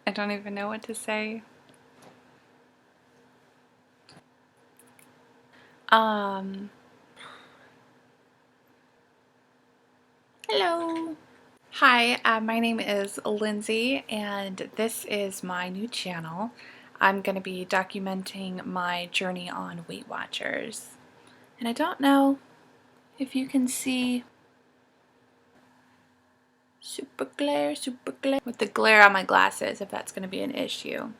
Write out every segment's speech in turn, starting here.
I don't even know what to say. Hello. Hi, my name is Lindsay, and this is my new channel. I'm going to be documenting my journey on Weight Watchers. And I don't know if you can see super glare with the glare on my glasses, if that's going to be an issue.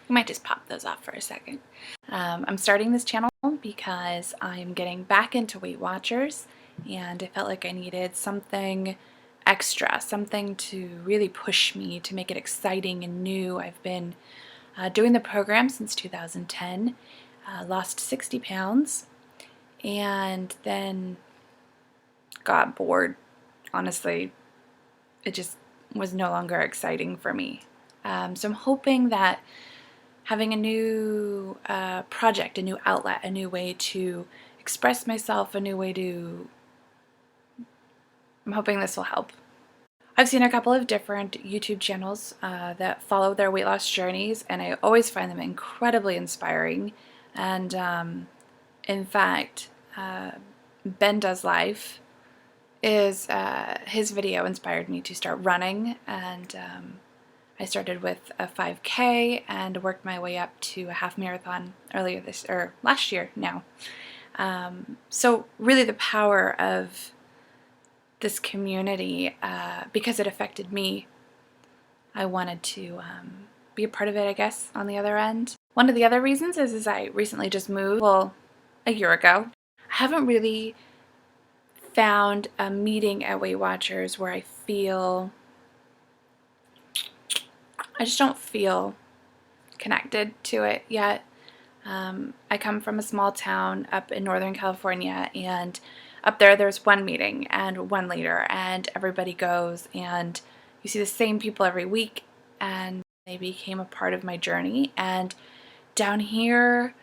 I might just pop those off for a second. I'm starting this channel because I'm getting back into Weight Watchers, and I felt like I needed something extra, something to really push me, to make it exciting and new. I've been doing the program since 2010, lost 60 pounds, and then got bored. Honestly, it just was no longer exciting for me. So I'm hoping that having a new project, a new outlet, a new way to express myself, a new way to... I'm hoping this will help. I've seen a couple of different YouTube channels that follow their weight loss journeys, and I always find them incredibly inspiring. And in fact, Ben Does Life is his video inspired me to start running, and I started with a 5K and worked my way up to a half marathon last year now. So really the power of this community, because it affected me, I wanted to be a part of it, I guess, on the other end. One of the other reasons is I recently just moved, well, a year ago. I haven't really found a meeting at Weight Watchers where I just don't feel connected to it yet. I come from a small town up in Northern California, and up there's one meeting and one leader, and everybody goes, and you see the same people every week, and they became a part of my journey. And down here,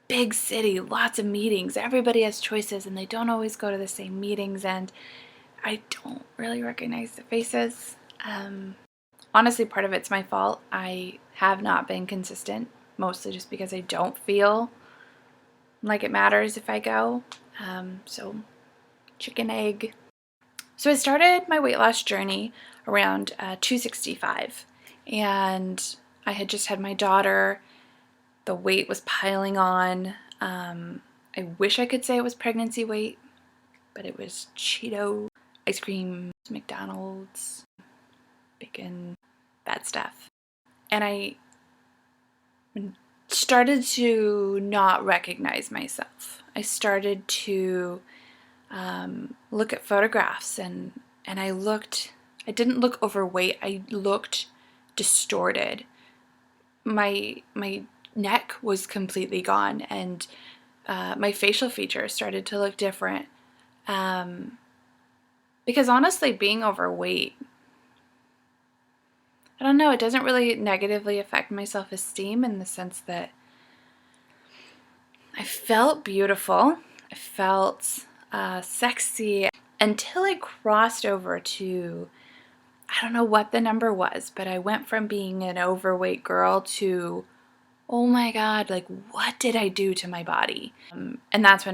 big city, lots of meetings, everybody has choices, and they don't always go to the same meetings, and I don't really recognize the faces. Honestly, part of it's my fault. I have not been consistent, mostly just because I don't feel like it matters if I go. So chicken egg. So I started my weight loss journey around 265, and I had just had my daughter. The weight was piling on. I wish I could say it was pregnancy weight, but it was Cheeto, ice cream, McDonald's, bacon, bad stuff. And I started to not recognize myself. I started to look at photographs, and I didn't look overweight, I looked distorted. My neck was completely gone, and my facial features started to look different. Because honestly, being overweight, I don't know, it doesn't really negatively affect my self-esteem in the sense that I felt beautiful, I felt sexy, until I crossed over to, I don't know what the number was, but I went from being an overweight girl to, oh my God, like, what did I do to my body? And that's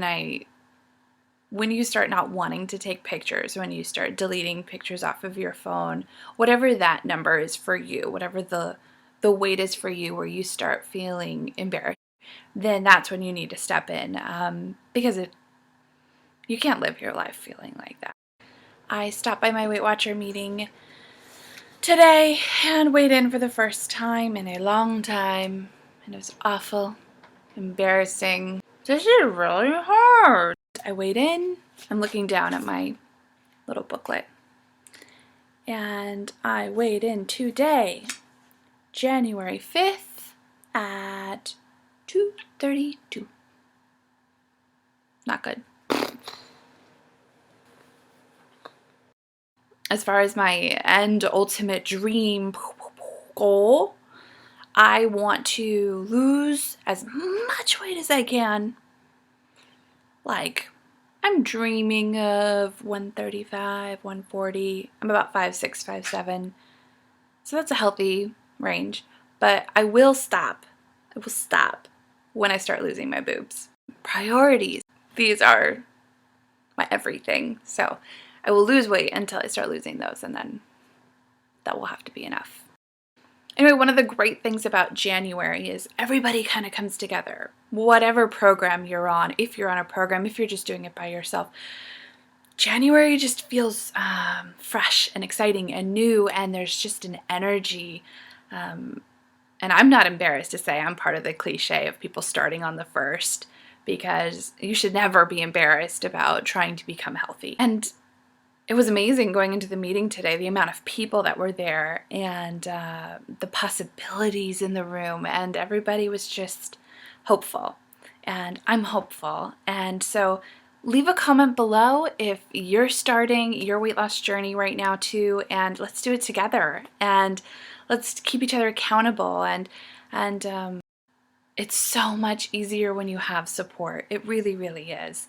when you start not wanting to take pictures, when you start deleting pictures off of your phone, whatever that number is for you, whatever the weight is for you, where you start feeling embarrassed, then that's when you need to step in, because you can't live your life feeling like that. I stopped by my Weight Watcher meeting today and weighed in for the first time in a long time, and it was awful, embarrassing. This is really hard. I weighed in. I'm looking down at my little booklet, and I weighed in today, January 5th at 2:32. Not good. As far as my end ultimate dream goal, I want to lose as much weight as I can. Like, I'm dreaming of 135, 140. I'm about 5'6", 5'7". So that's a healthy range, but I will stop. I will stop when I start losing my boobs. Priorities. These are my everything. So I will lose weight until I start losing those, and then that will have to be enough. Anyway, one of the great things about January is everybody kind of comes together. Whatever program you're on, if you're on a program, if you're just doing it by yourself, January just feels fresh and exciting and new, and there's just an energy. And I'm not embarrassed to say I'm part of the cliche of people starting on the 1st, because you should never be embarrassed about trying to become healthy. And it was amazing going into the meeting today, the amount of people that were there and the possibilities in the room, and everybody was just hopeful. And I'm hopeful. And so leave a comment below if you're starting your weight loss journey right now too, and let's do it together. And let's keep each other accountable. And it's so much easier when you have support. It really, really is.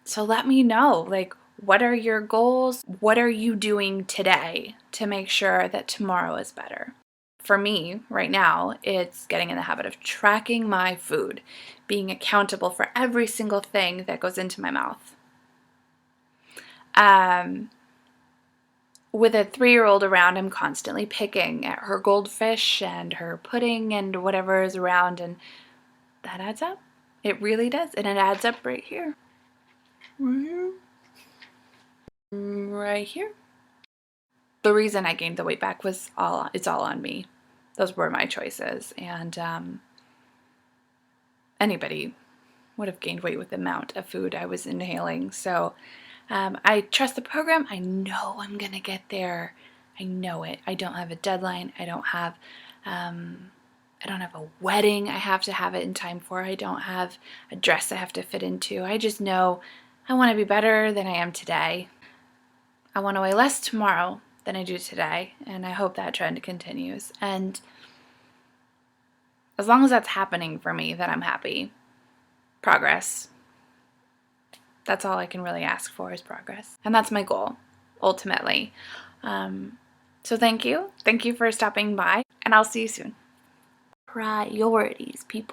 So let me know, like, what are your goals? What are you doing today to make sure that tomorrow is better? For me, right now, it's getting in the habit of tracking my food, being accountable for every single thing that goes into my mouth. With a 3-year-old around, I'm constantly picking at her goldfish and her pudding and whatever is around, and that adds up. It really does, and it adds up right here. Right here. The reason I gained the weight back was it's all on me. Those were my choices, and anybody would have gained weight with the amount of food I was inhaling. So I trust the program. I know I'm gonna get there. I know it. I don't have a deadline. I don't have a wedding I have to have it in time for. I don't have a dress I have to fit into. I just know I want to be better than I am today. I want to weigh less tomorrow than I do today, and I hope that trend continues. And as long as that's happening for me, then I'm happy. Progress. That's all I can really ask for, is progress. And that's my goal, ultimately. So thank you. Thank you for stopping by, and I'll see you soon. Priorities, people.